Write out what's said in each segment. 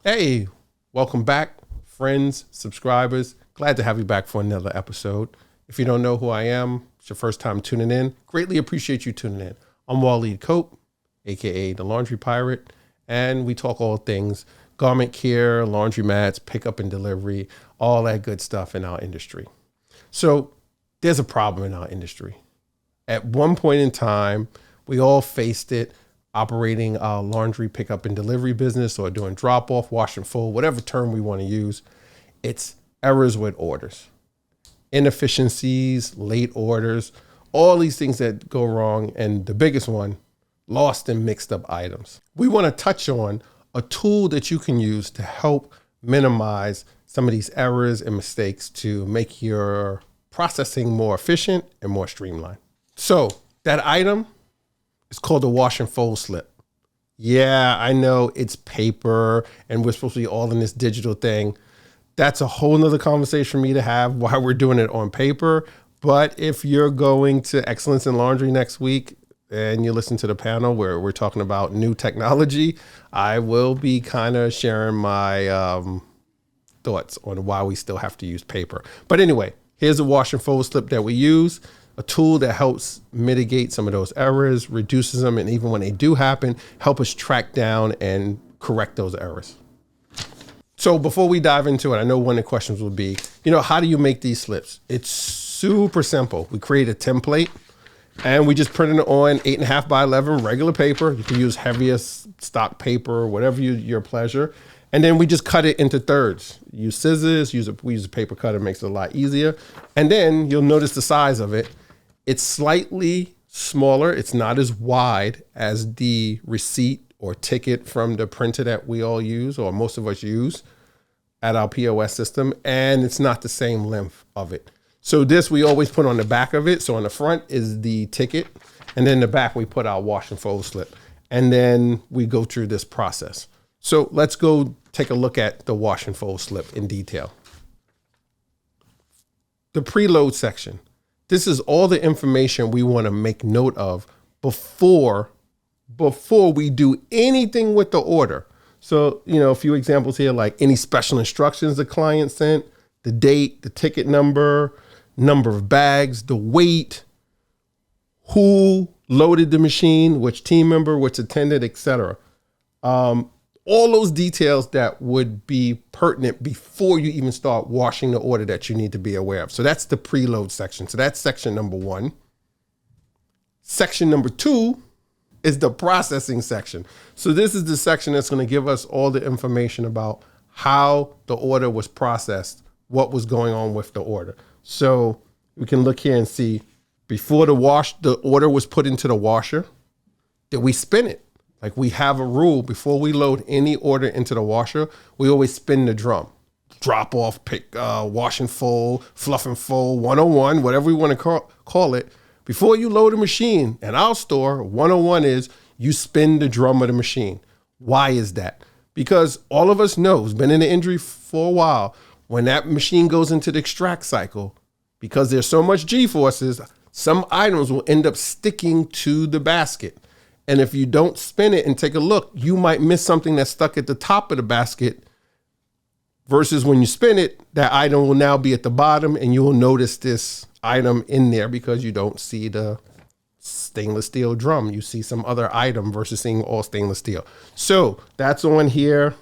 Hey, welcome back, friends, subscribers. Glad to have you back for another episode. If you don't know who I am, it's your first time tuning in. Greatly appreciate you tuning in. I'm Waleed Cope, aka the Laundry Pirate, and we talk all things garment care, laundry mats, pickup and delivery, all that good stuff in our industry. So there's a problem in our industry. At one point in time, we all faced it operating our laundry pickup and delivery business or doing drop off, wash and fold, whatever term we want to use. It's errors with orders, inefficiencies, late orders, all these things that go wrong. And the biggest one, lost and mixed up items. We want to touch on a tool that you can use to help minimize some of these errors and mistakes to make your processing more efficient and more streamlined. So that item is called a wash and fold slip. Yeah, I know it's paper and we're supposed to be all in this digital thing. That's a whole nother conversation for me to have while we're doing it on paper. But if you're going to Excellence in Laundry next week and you listen to the panel where we're talking about new technology, I will be kind of sharing my thoughts on why we still have to use paper. But anyway, here's a wash and fold slip that we use. A tool that helps mitigate some of those errors, reduces them, and even when they do happen, help us track down and correct those errors. So before we dive into it, I know one of the questions will be, how do you make these slips? It's super simple. We create a template and we just print it on 8.5 by 11 regular paper. You can use heaviest stock paper, whatever your pleasure. And then we just cut it into thirds. Use scissors, we use a paper cutter, it makes it a lot easier. And then you'll notice the size of it. It's slightly smaller. It's not as wide as the receipt or ticket from the printer that we all use, or most of us use at our POS system. And it's not the same length of it. So this we always put on the back of it. So on the front is the ticket. And then the back, we put our wash and fold slip. And then we go through this process. So let's go take a look at the wash and fold slip in detail. The preload section. This is all the information we want to make note of before we do anything with the order. So, a few examples here, like any special instructions the client sent, the date, the ticket number of bags, the weight, who loaded the machine, which team member, which attendant, etc. All those details that would be pertinent before you even start washing the order that you need to be aware of. So that's the preload section. So that's section number 1. Section number 2 is the processing section. So this is the section that's going to give us all the information about how the order was processed, what was going on with the order. So we can look here and see before the order was put into the washer, did we spin it? Like we have a rule before we load any order into the washer, we always spin the drum. Drop off, pick, wash and fold, fluff and fold, 101, whatever we want to call it. Before you load a machine in our store, 101 is you spin the drum of the machine. Why is that? Because all of us know, who's been in the industry for a while, when that machine goes into the extract cycle, because there's so much G-forces, some items will end up sticking to the basket. And if you don't spin it and take a look, you might miss something that's stuck at the top of the basket versus when you spin it, that item will now be at the bottom and you will notice this item in there because you don't see the stainless steel drum. You see some other item versus seeing all stainless steel. So that's on here.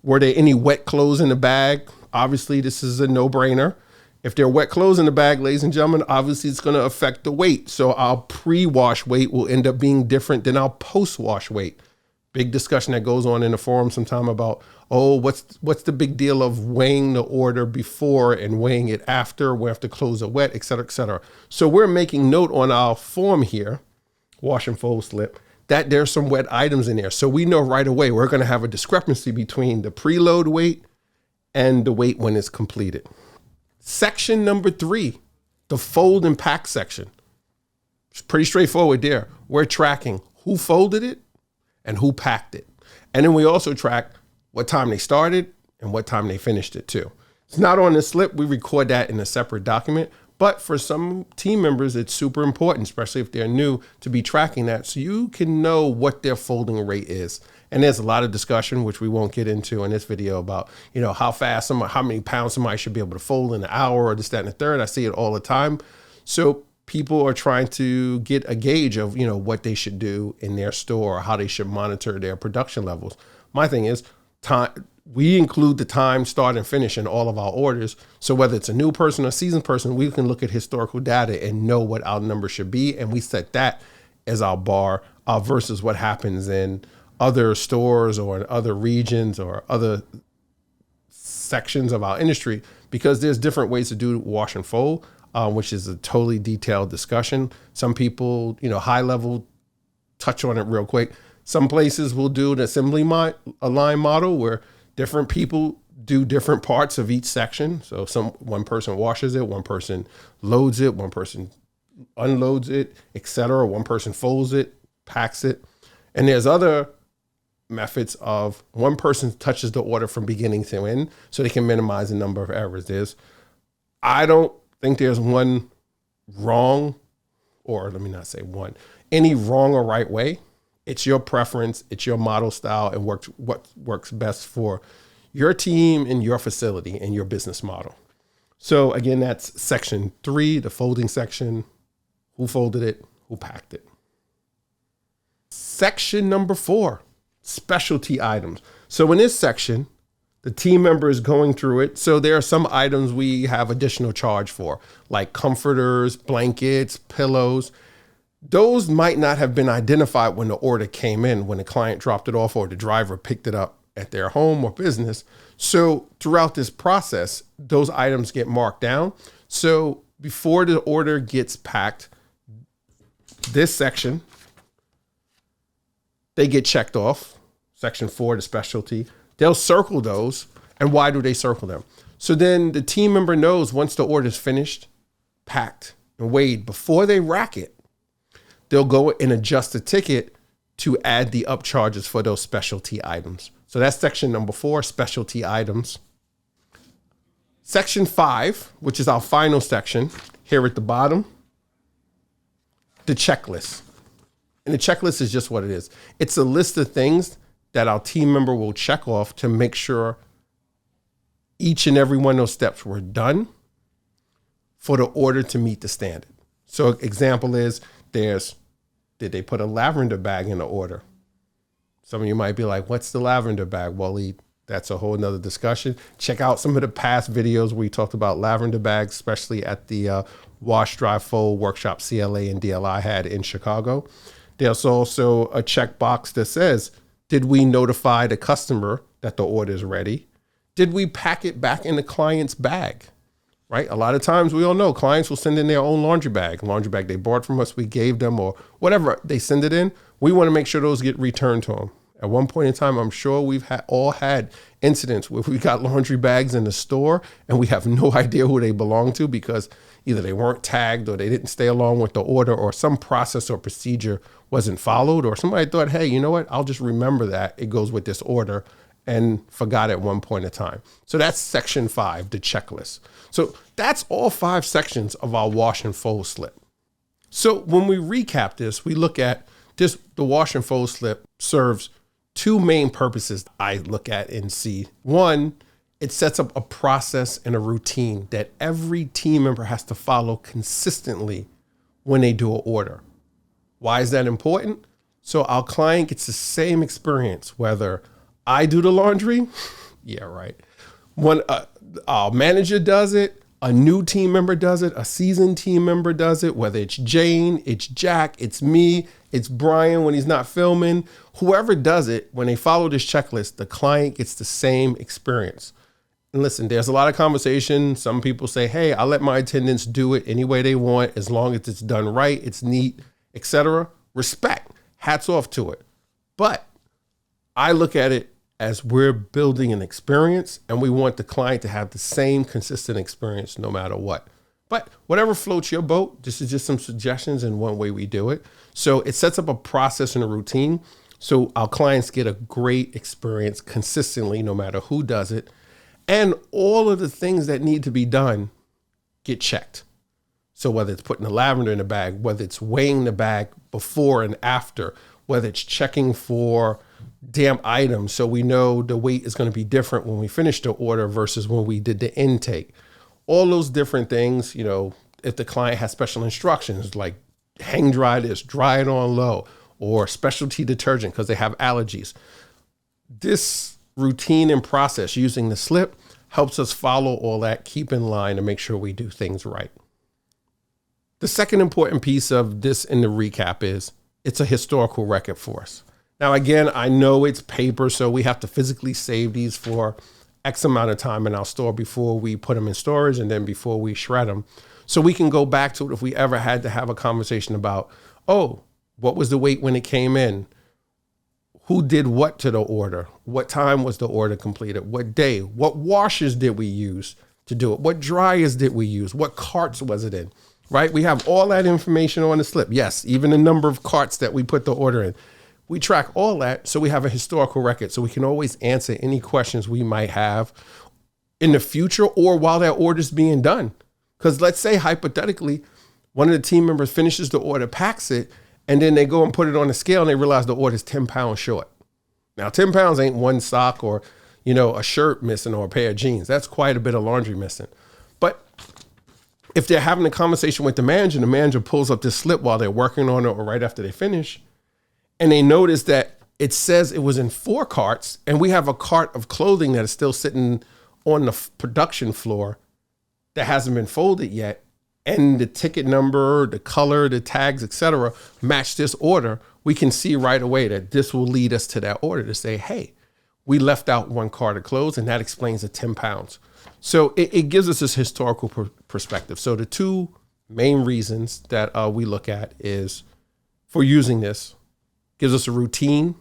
Were there any wet clothes in the bag? Obviously, this is a no-brainer. If there are wet clothes in the bag, ladies and gentlemen, obviously it's going to affect the weight. So our pre-wash weight will end up being different than our post-wash weight. Big discussion that goes on in the forum sometime about, what's the big deal of weighing the order before and weighing it after, we have to clothes are wet, et cetera, et cetera. So we're making note on our form here, wash and fold slip, that there's some wet items in there. So we know right away we're going to have a discrepancy between the preload weight and the weight when it's completed. Section number 3, the fold and pack section. It's pretty straightforward there. We're tracking who folded it and who packed it. And then we also track what time they started and what time they finished it too. It's not on the slip. We record that in a separate document. But for some team members, it's super important, especially if they're new, to be tracking that so you can know what their folding rate is. And there's a lot of discussion, which we won't get into in this video, about, how many pounds somebody should be able to fold in an hour, or this, that, and the third. I see it all the time. So people are trying to get a gauge of, what they should do in their store, or how they should monitor their production levels. My thing is, we include the time, start, and finish in all of our orders. So whether it's a new person or seasoned person, we can look at historical data and know what our number should be. And we set that as our bar versus what happens in other stores or in other regions or other sections of our industry, because there's different ways to do wash and fold, which is a totally detailed discussion. Some people, high level, touch on it real quick. Some places will do an assembly line model where different people do different parts of each section. So one person washes it, one person loads it, one person unloads it, etc. One person folds it, packs it. And there's other methods of one person touches the order from beginning to end, so they can minimize the number of errors. I don't think there's one wrong, or let me not say one, any wrong or right way. It's your preference, it's your model style, and what works best for your team and your facility and your business model. So again, that's section 3, the folding section. Who folded it? Who packed it? Section number 4, specialty items. So in this section, the team member is going through it. So there are some items we have additional charge for, like comforters, blankets, pillows. Those might not have been identified when the order came in, when the client dropped it off or the driver picked it up at their home or business. So throughout this process, those items get marked down. So before the order gets packed, this section, they get checked off. Section 4, the specialty. They'll circle those. And why do they circle them? So then the team member knows once the order is finished, packed, and weighed, before they rack it, they'll go and adjust the ticket to add the upcharges for those specialty items. So that's section number 4, specialty items. Section 5, which is our final section, here at the bottom, the checklist. And the checklist is just what it is. It's a list of things that our team member will check off to make sure each and every one of those steps were done for the order to meet the standard. So example is, did they put a lavender bag in the order? Some of you might be like, what's the lavender bag? Well, that's a whole nother discussion. Check out some of the past videos where we talked about lavender bags, especially at the Wash, Dry, Fold workshop CLA and DLI had in Chicago. There's also a checkbox that says, did we notify the customer that the order is ready? Did we pack it back in the client's bag? Right? A lot of times we all know clients will send in their own laundry bag they bought from us, we gave them, or whatever they send it in. We want to make sure those get returned to them. At one point in time, I'm sure we've all had incidents where we got laundry bags in the store and we have no idea who they belong to, because either they weren't tagged or they didn't stay along with the order, or some process or procedure wasn't followed, or somebody thought, hey, you know what? I'll just remember that it goes with this order, and forgot at one point in time. So that's section 5, the checklist. So that's all 5 sections of our wash and fold slip. So when we recap this, we look at this, the wash and fold slip serves 2 main purposes I look at and see. One, it sets up a process and a routine that every team member has to follow consistently when they do an order. Why is that important? So our client gets the same experience, whether I do the laundry, yeah, right. When our manager does it, a new team member does it, a seasoned team member does it, whether it's Jane, it's Jack, it's me, it's Brian when he's not filming, whoever does it, when they follow this checklist, the client gets the same experience. And listen, there's a lot of conversation. Some people say, hey, I'll let my attendants do it any way they want, as long as it's done right, it's neat, etc. Respect, hats off to it. But I look at it as we're building an experience, and we want the client to have the same consistent experience no matter what. But whatever floats your boat, this is just some suggestions and one way we do it. So it sets up a process and a routine, so our clients get a great experience consistently no matter who does it. And all of the things that need to be done get checked. So whether it's putting the lavender in the bag, whether it's weighing the bag before and after, whether it's checking for damn items, so we know the weight is going to be different when we finish the order versus when we did the intake. All those different things, if the client has special instructions like hang dry this, dry it on low, or specialty detergent because they have allergies. This routine and process using the slip helps us follow all that, keep in line, and make sure we do things right. The second important piece of this in the recap is it's a historical record for us. Now, again, I know it's paper, so we have to physically save these for X amount of time in our store before we put them in storage and then before we shred them. So we can go back to it if we ever had to have a conversation about, oh, what was the weight when it came in? Who did what to the order? What time was the order completed? What day? What washers did we use to do it? What dryers did we use? What carts was it in? Right? We have all that information on the slip. Yes, even the number of carts that we put the order in. We track all that so we have a historical record so we can always answer any questions we might have in the future or while that order is being done. Because let's say hypothetically, one of the team members finishes the order, packs it, and then they go and put it on the scale and they realize the order is 10 pounds short. Now, 10 pounds ain't one sock or, a shirt missing or a pair of jeans. That's quite a bit of laundry missing. But if they're having a conversation with the manager pulls up this slip while they're working on it or right after they finish, and they notice that it says it was in 4 carts and we have a cart of clothing that is still sitting on the production floor that hasn't been folded yet, and the ticket number, the color, the tags, etc., match this order, we can see right away that this will lead us to that order to say, hey, we left out 1 cart of clothes, and that explains the 10 pounds. So it gives us this historical perspective. So the 2 main reasons that we look at is for using this, gives us a routine,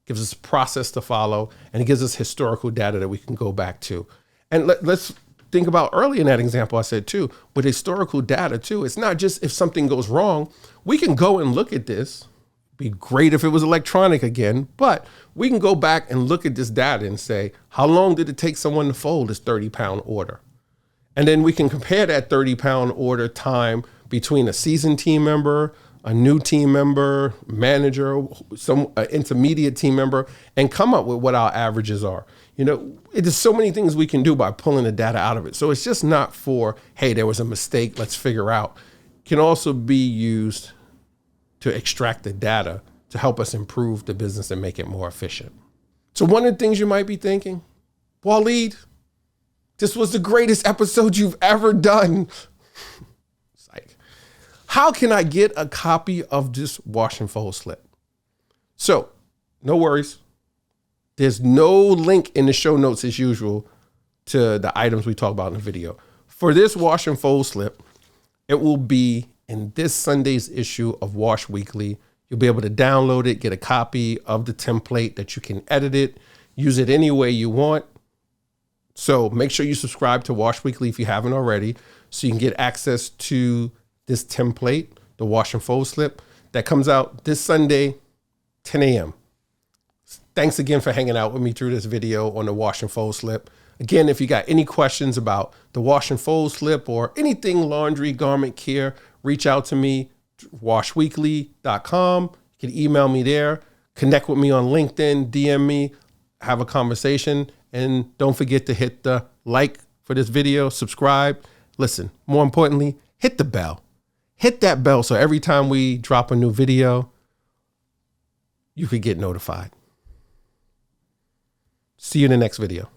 gives us a process to follow, and it gives us historical data that we can go back to. And let's think about early in that example I said too, with historical data too, it's not just if something goes wrong, we can go and look at this. Be great if it was electronic again, but we can go back and look at this data and say, how long did it take someone to fold this 30-pound order? And then we can compare that 30-pound order time between a seasoned team member, a new team member, manager, some intermediate team member, and come up with what our averages are. It is so many things we can do by pulling the data out of it. So it's just not for, hey, there was a mistake, let's figure out. It can also be used to extract the data to help us improve the business and make it more efficient. So one of the things you might be thinking, Waleed, this was the greatest episode you've ever done. It's like, how can I get a copy of this wash and fold slip? So no worries. There's no link in the show notes as usual to the items we talk about in the video. For this wash and fold slip, it will be in this Sunday's issue of Wash Weekly. You'll be able to download it, get a copy of the template that you can edit it, use it any way you want. So make sure you subscribe to Wash Weekly if you haven't already, so you can get access to this template, the wash and fold slip, that comes out this Sunday, 10 a.m. Thanks again for hanging out with me through this video on the wash and fold slip. Again, if you got any questions about the wash and fold slip or anything laundry, garment care, reach out to me, washweekly.com. You can email me there, connect with me on LinkedIn, DM me, have a conversation. And don't forget to hit the like for this video, subscribe. Listen, more importantly, hit the bell. Hit that bell so every time we drop a new video, you could get notified. See you in the next video.